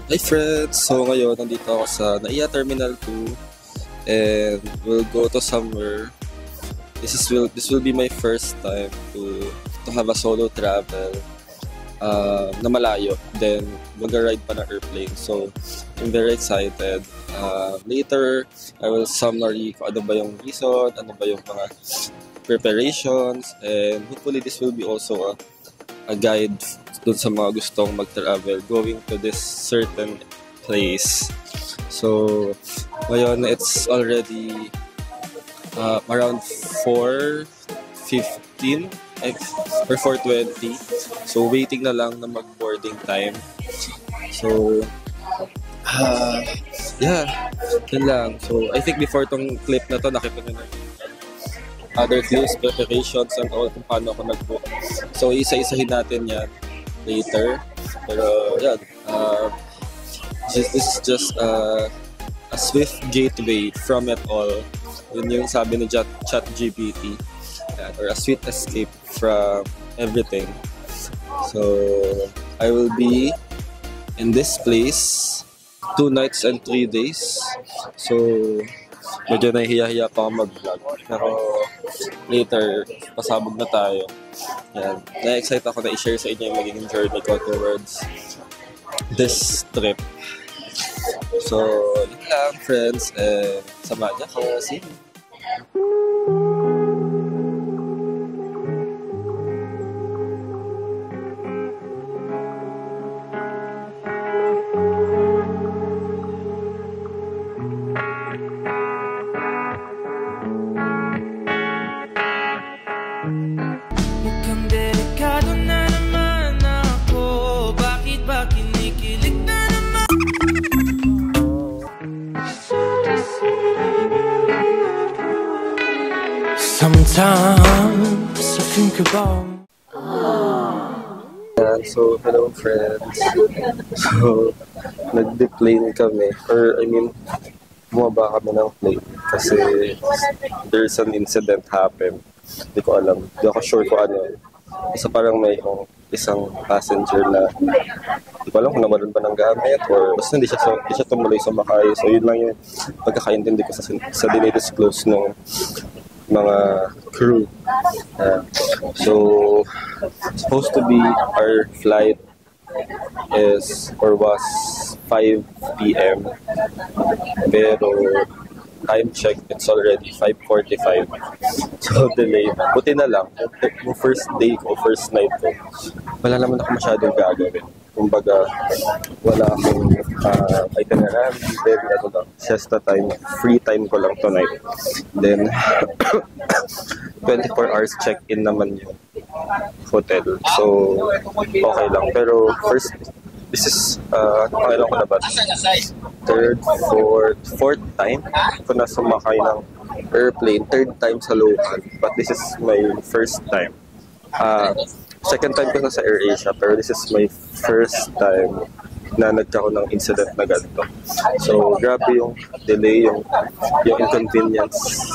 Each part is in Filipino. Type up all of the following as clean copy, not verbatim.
Hi friends! So ngayon, nandito ako sa NAIA Terminal 2 and we'll go to somewhere. This will be my first time to have a solo travel na malayo. Then mag-ride pa ng airplane. So I'm very excited. Later, I will summary kung ano ba yung reason, ano ba yung mga preparations, and hopefully this will be also a guide dun sa mga gustong mag-travel going to this certain place. So, ngayon it's already around 4:15 or 4:20. So, waiting na lang na mag-boarding time. So, yeah, yun lang. So, I think before tong clip na to, nakita nyo na other clips, preparations, and all kung paano ako nag-book. So, isa-isahin natin yan later. Pero, yan. This is just a swift gateway from it all. Yun yung sabi ni ChatGPT. Or a sweet escape from everything. So, I will be in this place 2 nights and 3 days. So, medyo nahihiya-hiya pa ako mag-vlog. Pero later, pasabog na tayo. Yan. Na-excite ako na i-share sa inyo yung magiging journey ko towards this trip. So, yun lang, friends. Samahan niyo ako. See you! Sometimes I think about. So, hello friends. So, nag-deplane kami. Or, I mean, bumaba kami ng plane. Kasi there's an incident happened. Hindi ko alam. Hindi ako sure kung ano. Isa parang may isang passenger na hindi ko alam kung nawalan ba ng gamit or basta hindi siya tumuloy sa makay. So, yun lang yung pagkakaintindi ko sa dinidisclose ng mga crew. So, supposed to be our flight was 5 p.m. Pero time check, it's already 5:45. So, delayed. Buti na lang, yung first day ko, first night ko, wala naman ako masyadong gagawin. Kumbaga, wala akong itinerary, then siesta time, free time ko lang tonight. Then, 24 hours check-in naman yung hotel. So, okay lang. Pero first, this is, pangilan ko na ba? Fourth time ko na sumakay ng airplane. Third time sa local. But this is my first time. Second time ko na sa AirAsia, pero this is my first time na nagkaroon ng incident na ganito. So, grabe yung delay, yung inconvenience.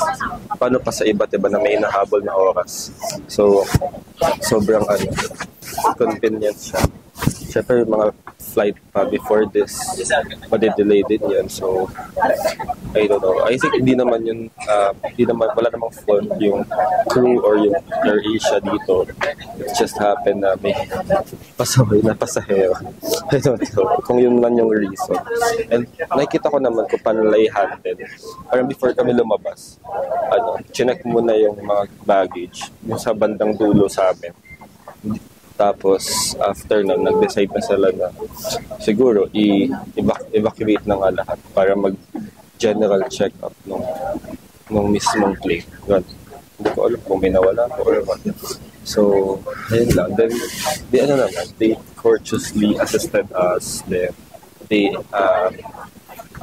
Paano pa sa iba't iba na may inahabol na oras. So, sobrang inconvenience siya. Siyempre, yung mga flight pa before this, madi-delay din yan. So, I don't know. I think wala namang fault yung crew or yung AirAsia dito. It just happened na may pasaway na pasahero. I don't know kung yun man yung reason. And nakikita ko naman kung paano nila i-handle. Parang before kami lumabas, chinek muna yung mga baggage yung sa bandang dulo sa amin. Tapos, after na, nag-decide na sila na siguro i-evacuate na nga lahat para mag-general check-up nung mismong plane. Hindi ko alam kung may nawala ko or what. So, ayun lang. Then, they courteously assisted us. Then, they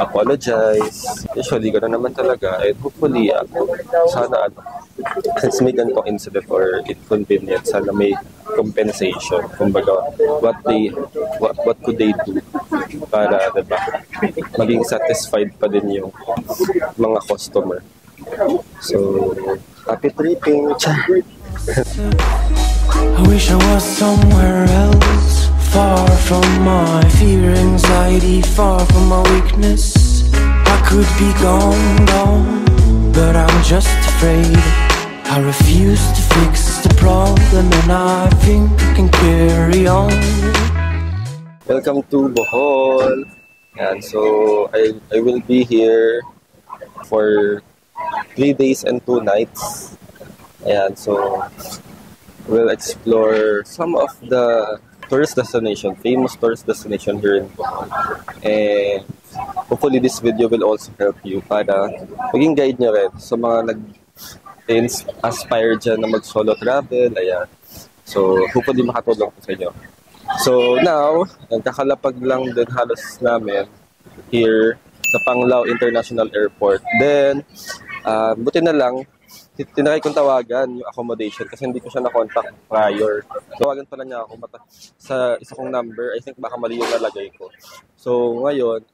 apologize. Usually, gano'n naman talaga. And hopefully, sana since may ganitong incident or inconvenience, sana may compensation. Kumbaga, what could they do para, diba, maging satisfied pa din yung mga customer. So, happy tripping! I wish I was somewhere else, far from my fear, anxiety, far from my weakness. I could be gone, but I'm just afraid. I refuse to fix the problem, and I think I can carry on. Welcome to Bohol. And so I will be here for 3 days and 2 nights. And so we'll explore some of the tourist destination, famous tourist destination here in Bohol. And hopefully this video will also help you para maging guide nyo rin sa mga nag-aspire dyan na mag-solo travel. Ayan. So hopefully makatulong po sa inyo. So now, nagkakalapag lang din halos namin here sa Panglao International Airport. Then, buti na lang, tinry kong tawagan yung accommodation kasi hindi ko siya na-contact prior. Tawagan pala niya ako sa isa kong number. I think baka mali yung nalagay ko. So ngayon,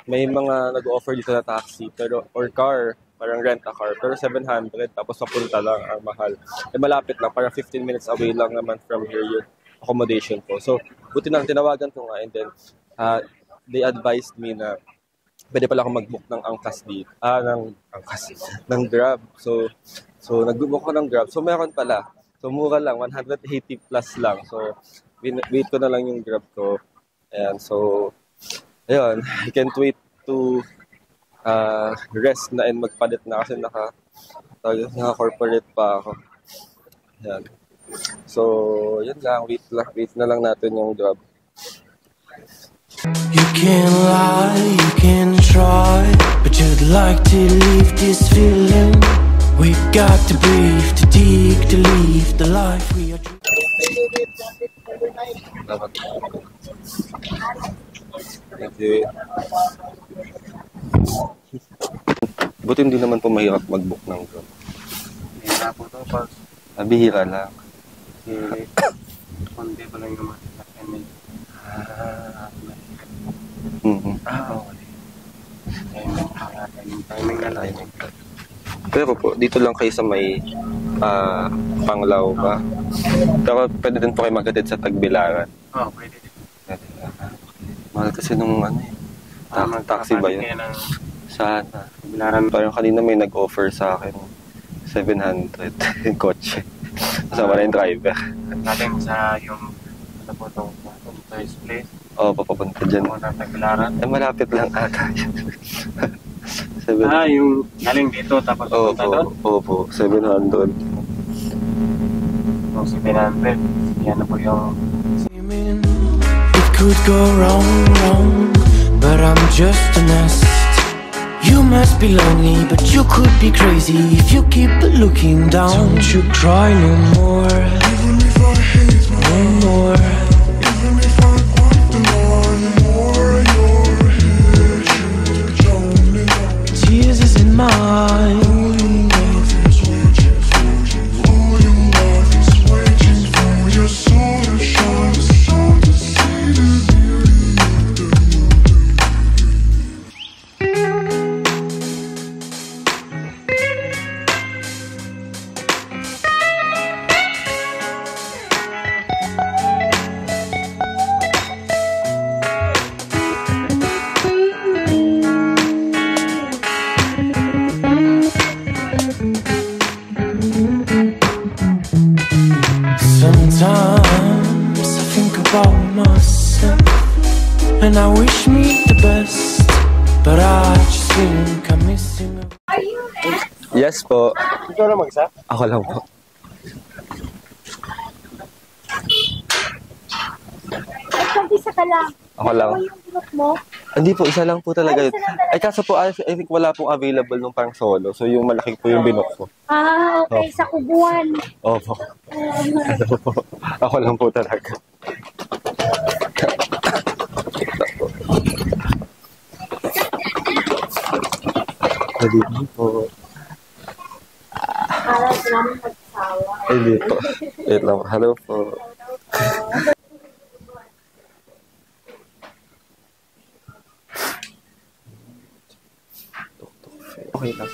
may mga nag-offer dito na taxi or car, parang rent a car, pero 700 tapos papunta lang ang mahal. Malapit lang, parang 15 minutes away lang naman from here yung accommodation ko. So, buti nang tinawagan ko nga and then they advised me na pwede pala ako mag-book ng ng Grab. So nag-book ko ng Grab. So, meron pala. So, mura lang, 180 plus lang. So, wait ko na lang yung Grab ko. And so, ayun, I can't wait to rest na and magpalit na kasi naka-corporate pa ako. Ayan. So, yun lang. Wait na lang natin yung Grab. You can lie, you can try, but you'd like to leave this feeling. We got to breathe, to dig, to leave the life we are dreaming. Thank you. Buti hindi naman po mahirap mag-book ng Grab. Bihira po ito pag Bihira lang. konti pa lang naman. Timing na lang. Pero po, dito lang kayo sa may Panglao ba? Pero pwede din po kayo maghatid sa Tagbilaran. Oo, pwede din. Mahal kasi nung taxi ba yun? Sana. Tagbilaran. Parang kanina may nag-offer sa akin 700 yung kotse. Kasama na yung driver. Natin sa yung ano po itong first place. Oo, papapunta dyan. Tagbilaran. Malapit lang ata yun. Yung galing dito tapos punta doon? Opo, 700. Yung 700. Yan na po yung... It could go wrong, but I'm just a nest. You must be lonely, but you could be crazy if you keep looking down. Don't you cry no more, even if I hate no more. Even if I want to know more, you're here to tell me. Tears isn't mine. All your love is waiting for your soul to shine, the soul to see the Sometimes I think about myself and I wish me the best, but I just think I'm missing. Yes po. Ikaw na mag-isa? Ako lang po. Isa ka lang. Ako lang. Ano yung group mo? Hindi po, isa lang po talaga yun. Ay, kaso po, I think wala pong available nung parang solo. So, yung malaki po yung binook ko. Okay. Sa Kubuan. Opo. Ano po? Ako lang po talaga. Hindi po. Para sa namin magsawa. Hindi po. Wait lang. Hello po. Okay lang.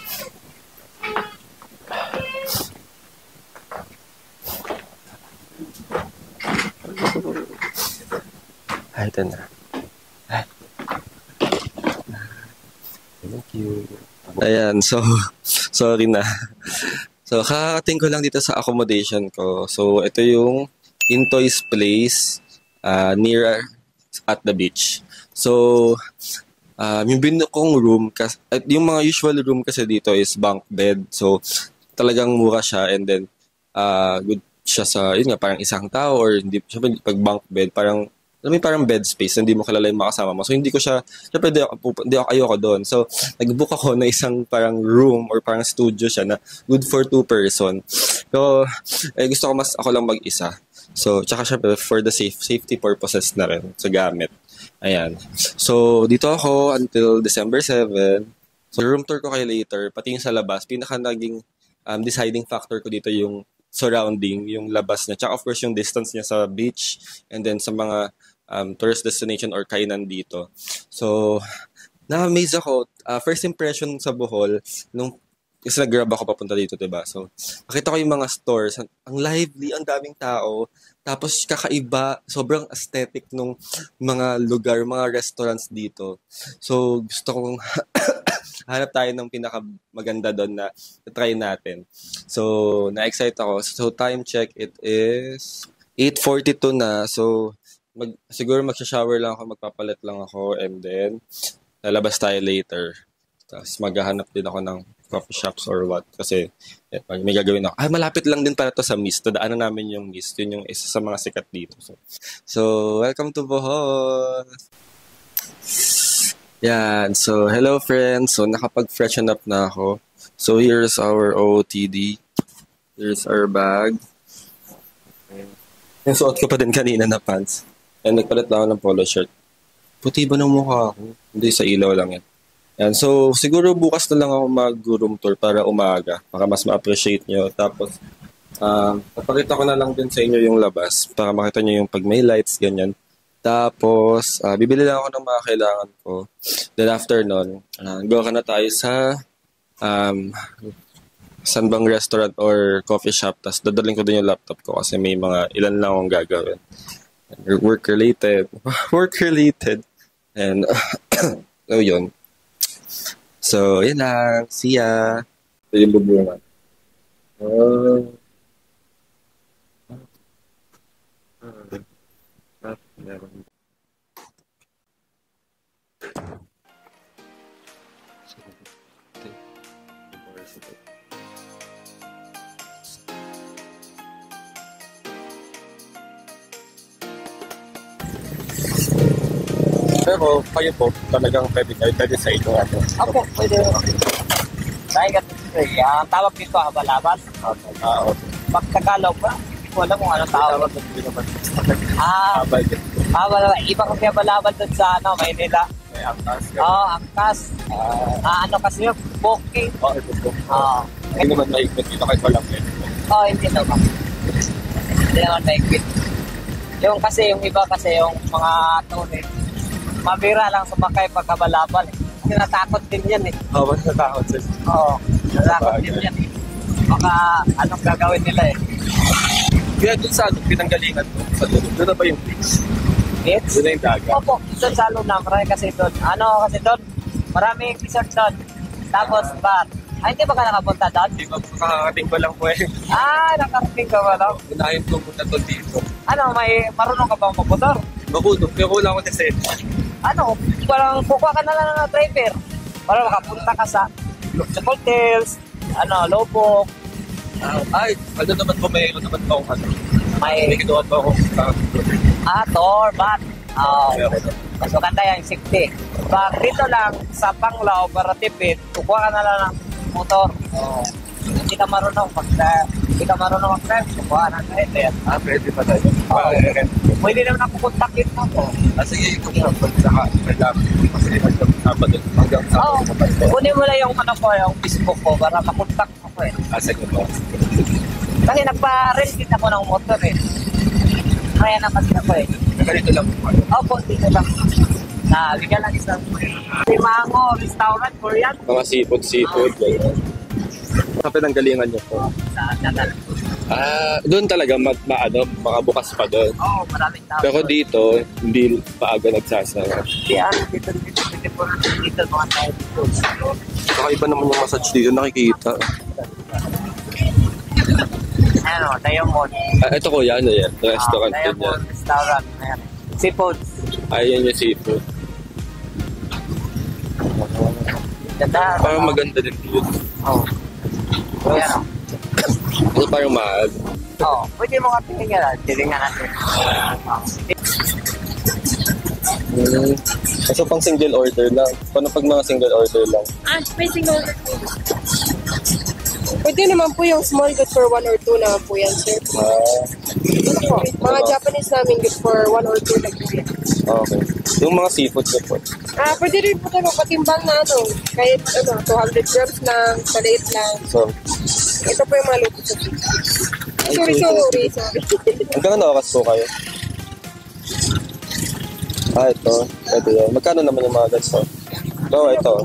Ito na. Thank you. Ayan, so, sorry na. So, kakarating ko lang dito sa accommodation ko. So, ito yung Intoy's Place near at the beach. So, yung binuo kong room, yung mga usual room kasi dito is bunk bed. So, talagang mura siya and then good siya sa, yun nga, parang isang tao or hindi, syempre pag bunk bed, parang parang bed space, hindi mo kilala yung makasama mo. So, hindi ko siya, syempre, ayoko doon. So, nag-book ako na isang parang room or parang studio siya na good for 2 person. So, gusto ko ako lang mag-isa. So, tsaka syempre, for the safety purposes na rin sa gamit. Ayan. So, dito ako until December 7. So, room tour ko kayo later, pati yung sa labas. Pinaka naging deciding factor ko dito yung surrounding, yung labas niya. Tsaka of course, yung distance niya sa beach and then sa mga tourist destination or kainan dito. So, na-amaze ako. First impression sa Bohol, kasi nag-grab ako papunta dito, diba? So, nakita ko yung mga stores. Ang lively, ang daming tao. Tapos, kakaiba, sobrang aesthetic nung mga lugar, mga restaurants dito. So, gusto kong hanap tayo ng pinakamaganda doon na try natin. So, na-excite ako. So, time check, it is 8:42 na. So, siguro magsha-shower lang ako, magpapalit lang ako, and then lalabas tayo later. Tapos maghahanap din ako ng coffee shops or what. Kasi may gagawin ako. Malapit lang din para to sa Mist. Daanan namin yung Mist. Yun yung isa sa mga sikat dito. So welcome to Bohol! Yan. So, hello friends. So, nakapag-freshen up na ako. So, here's our OOTD. Here's our bag. Yung suot ko pa din kanina na pants. And nagpalit lang ako ng polo shirt. Puti ba ng mukha ako? Hindi, sa ilaw lang yan. Yan. So, siguro bukas na lang ako mag-room tour para umaga. Para mas ma-appreciate nyo. Tapos, papakita ko na lang din sa inyo yung labas para makita nyo yung pag may lights, ganyan. Tapos, bibili lang ako ng mga kailangan ko. Then after nun, go ka na tayo sa saan bang restaurant or coffee shop. Tapos dadaling ko din yung laptop ko kasi may mga ilan lang akong gagawin. Work-related. And, so yun. So, yun lang. See ya. Ito yung bubungan. Pero kayo po, talagang pwede sa inyo ako. Opo, pwede. Dahil kasi, ang tawag dito, habalaban. Okay. Pag Tagalog ba, hindi ko alam kung ano tawag. Habalaban. Iba kasi habalaban doon sa Maynila. May angkas. Angkas. Ano kasi yung booking. Hindi naman mahigpit dito kahit walang pwede. Hindi naman. Hindi naman mahigpit. Yung kasi, yung iba kasi, yung mga tunay, mabira lang sumakay pagkabalabal. Kasi natakot din yan eh. Mas natakot sir. Oo, natakot din yan eh. Baka anong gagawin nila eh. Kaya dun sa pinanggalingan mo, sa dulo, doon na ba yung beach? Beach? Doon na yung dagat? Opo, doon sa Luna, marami kasi doon. Kasi doon, maraming resort doon. Tapos bar. Hindi ba ka nakapunta doon? Hindi ba, kakakating ko lang po eh. Nakarating ka ba lang? Unahin ko muna to dito. Marunong ka bang magmotor? Makuno, kaya kulang ko na set. Parang kukuha ka na lang ng driver para makapunta ka sa hotels, Lobok. Naman po may naman po akong May kinuha po akong tour, but mas maganda yung 60. Pag dito lang sa Panglao para tipid, kukuha ka na lang ng motor. Hindi ka marunong mag-drive, kukuha ng driver. Pwede pa tayo. Pwede naman ako kontakin mo ko. Sige, ito mo. Kasi hanggang Sabado. Kunin mo lang yung yung Facebook ko para makontak mo ko eh. Sige po. Kasi nagpa-rent din ako ng motor eh. Kaya naman din ako eh. Ganito lang po. Opo, dito lang. Bigyan lang isang Mango Restaurant, Korean. Mga seafood. Sa pinanggalingan niyo po. Sa Natal. Doon talaga makabukas pa doon. Oo, maraming tao. Pero dito, hindi maaga nagsasara. Di dito po dito mga tao dito. Saka iba naman yung massage dito, nakikita. Ano, Diamond. Ito kuya, ano yan? Restaurant din yan. Diamond Restaurant. Ayan. Seafood. Ayun yung seafood. Ganda. Parang maganda din dito. Oo. Ayan. Ano parang mahal? Oo. Pwede mo katingin yan. Tiringan natin. Kaso pang single order lang. Paano pag mga single order lang? May single order. Pwede naman po yung small good for 1 or 2 naman po yan, sir. Mga Japanese namin good for 1 or 2 lang po yan. Okay. Yung mga seafood ko po. Pwede rin po tayo magpatimbang na kahit 200 grams lang, maliit lang. So, Ito po yung mga luto sa pizza. Sorry. hanggang ano oras po kayo? Ito. Ito yun. Magkano naman yung mga ganito? Ito.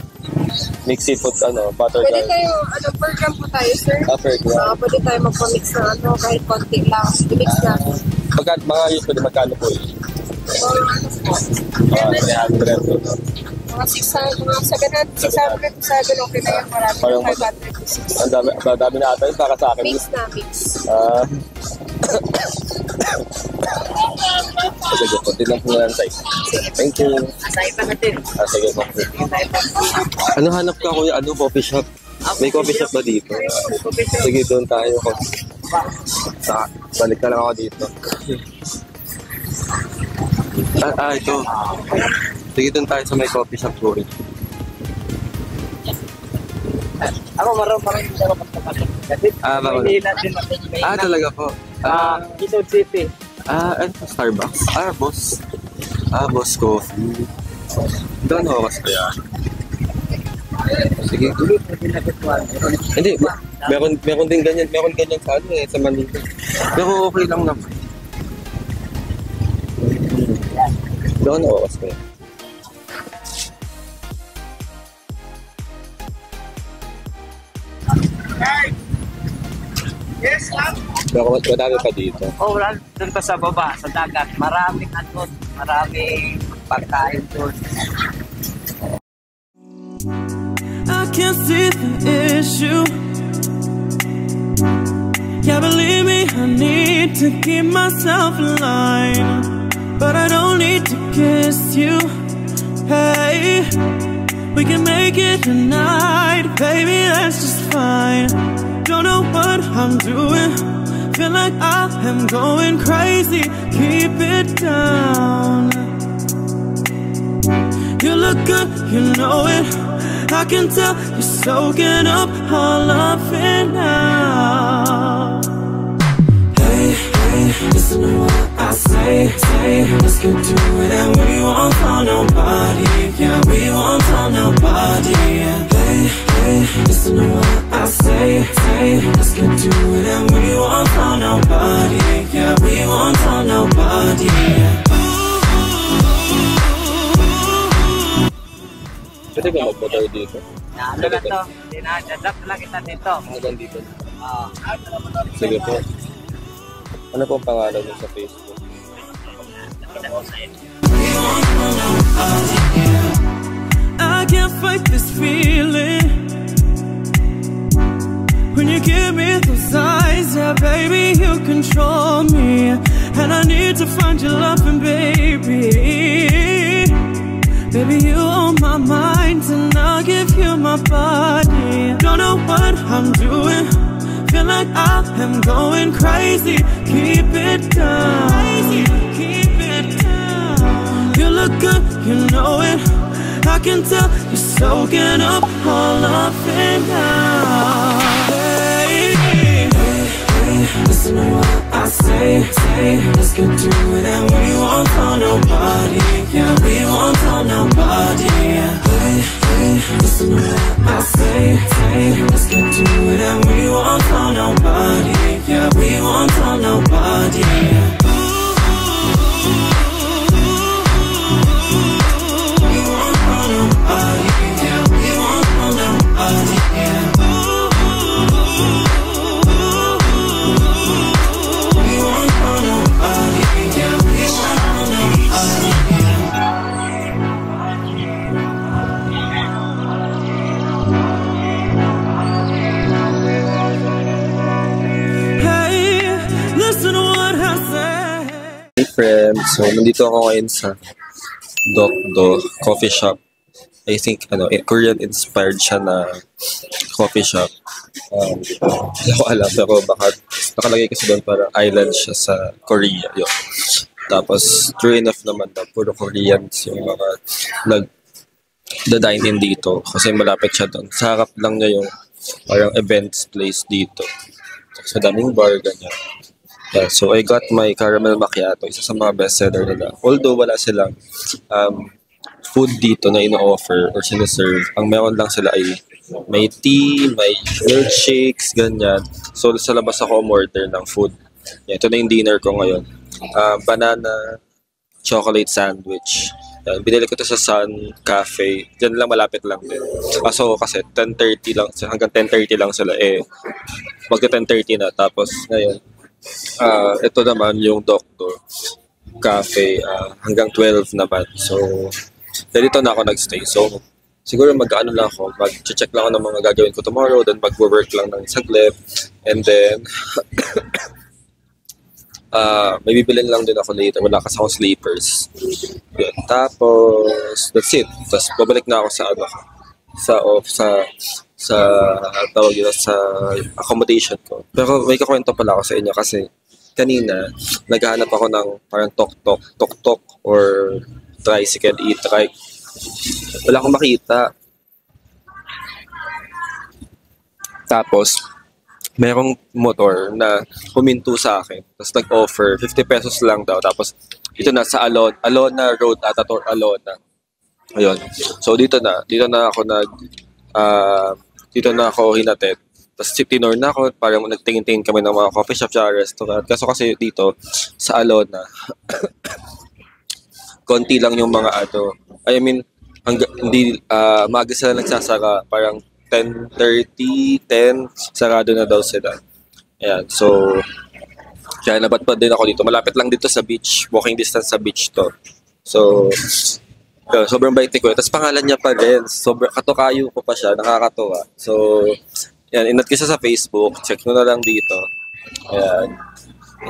Mixed seafood, butter Pwede garlic. tayo, per gram po tayo, sir. Per gram. Pwede tayo magpa-mix na kahit konti lang. I-mix natin. Mga usually, magkano po yun? 300 po. Mga 600, mga 700 to 7, okay na yan. Marami Parang 500 to 600. Ang dami na ata yun para sa akin. Mix na, mix. Sige po, tilang po na lang tayo. Thank you. Asay pa natin. Sige po. Ano hanap ka kuya? Coffee shop? May coffee shop ba dito? Sige, doon tayo. Balik na lang ako dito. Ito. Sige, doon tayo sa may coffee shop ko. Ako marunong hindi ako magpapasok. Bakit? Manila din ako. Talaga po. Quezon City. Ito, Starbucks. Boss. Boss Coffee. Doon oras kaya. Sige. Hindi, meron din ganyan. Meron ganyan sa sa Manila. Pero okay lang naman. Doon oras kaya. Yes, ma'am. Pero madami pa dito. Doon pa sa baba, sa dagat. Maraming pagkain doon. I can't see the issue. Yeah, believe me, I need to keep myself in line. But I don't need to kiss you. Hey, we can make it tonight. Baby, that's just fine. Don't know what I'm doing. Feel like I am going crazy. Keep it down. You look good, you know it. I can tell you're soaking up all of it now. Hey, listen to what I say. Let's get to it and we won't tell nobody. Yeah, we won't tell nobody. Hey, listen to what I say. Let's get to it and we won't tell nobody. Yeah, we won't tell nobody. Pwede ka mag-motor dito? Ano na to? Dinadadap lang kita dito. Hanggang dito. Sige po. Ano pong pangalan niyo sa Facebook? I can't fight this feeling. When you give me those eyes, yeah, baby, you control me. And I need to find your loving, baby. Baby, you on my mind, and I'll give you my body. Don't know what I'm doing. Feel like I am going crazy. Keep it down. Keep it down. You look good, you know it. I can tell you're soaking up all of it now. Hey, listen to what I say. Let's get to it and we won't tell nobody. Yeah, we won't tell nobody. Hey, listen to what I say. Let's get to it and we won't tell nobody. Yeah, we won't tell nobody. Ayan, so nandito ako ngayon sa Dokdo Coffee Shop. I think Korean inspired siya na coffee shop. Hindi ko alam pero baka nakalagay kasi doon parang island siya sa Korea. Yun. Tapos true enough naman na puro Koreans yung mga nag-dine in dito kasi malapit siya doon. Sa harap lang niya yung parang events place dito. Sa daming bar, ganyan. Yeah, so I got my caramel macchiato, isa sa mga bestseller nila. Although wala silang food dito na ino-offer or sinaserve, ang meron lang sila ay may tea, may milkshakes, ganyan. So sa labas ako umorder ng food. Yeah, ito na yung dinner ko ngayon. Banana chocolate sandwich. Yan, binili ko to sa Sun Cafe. Diyan lang, malapit lang din. So kasi 10:30 lang, hanggang 10:30 lang sila magka 10:30 na. Tapos ngayon, ito naman yung Dokdo Cafe, hanggang 12 naman. So, dito na ako nagstay. So, siguro mag-ano lang ako, mag-check lang ako ng mga gagawin ko tomorrow, then mag-work lang ng saglit. And then, may bibilin lang din ako later. Wala kasi akong sleepers. Yun. Tapos, that's it. Tapos, babalik na ako sa tawag yun, sa accommodation ko. Pero may kakwento pala ako sa inyo kasi kanina, naghahanap ako ng parang tok-tok or tricycle e-trike. Wala akong makita. Tapos, merong motor na huminto sa akin. Tapos nag-offer, 50 pesos lang daw. Tapos, ito na sa Alona Road, Atator Alona. Ayun. So, dito na ako hinatid. Tapos tinor na ako, parang nagtingin-tingin kami ng mga coffee shop sa restaurant. Kasi dito, sa Alona, konti lang yung mga hindi, maaga sila nagsasara, parang 10:30, 10, sarado na daw sila. Ayan, so, kaya nabatpad din ako dito. Malapit lang dito sa beach, walking distance sa beach to. So, sobrang bait ni Kuya. Tapos pangalan niya pa rin. Sobrang katukayo ko pa siya. Nakakatuwa. So, yan. Inat ko siya sa Facebook. Check nyo na lang dito. Ayan.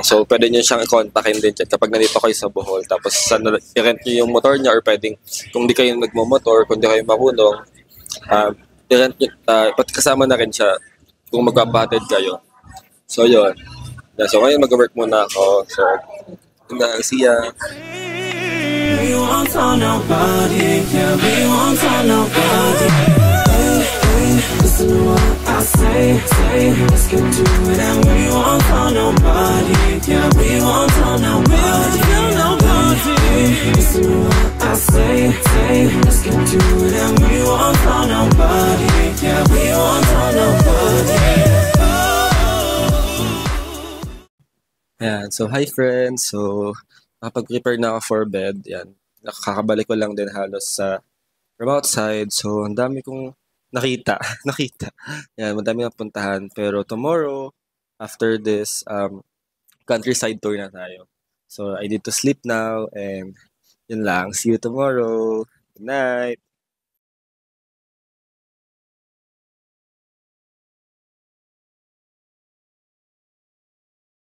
So, pwede nyo siyang i-contactin din dyan kapag nandito kayo sa Bohol. Tapos, i-rent nyo yung motor niya or pwedeng, kung di kayo nagmamotor, kung di kayo marunong, i-rent nyo, kasama na rin siya kung magpapahatid kayo. So, yun. So, ngayon mag-work muna ako. So, see ya. We won't tell nobody, yeah, we won't tell nobody. Hey, hey, listen to what I say, let's get to it and we won't tell nobody, yeah, we won't tell nobody. Hey, listen to what I say, let's get to it and we won't tell nobody, yeah, we won't tell nobody. Ayan, so hi friends. So, nakapag-prepare na ako for bed. Yan. Nakakabalik ko lang din halos from outside. So, ang dami kong nakita. Yan, madami na puntahan. Pero tomorrow, after this, countryside tour na tayo. So, I need to sleep now and yun lang. See you tomorrow. Good night.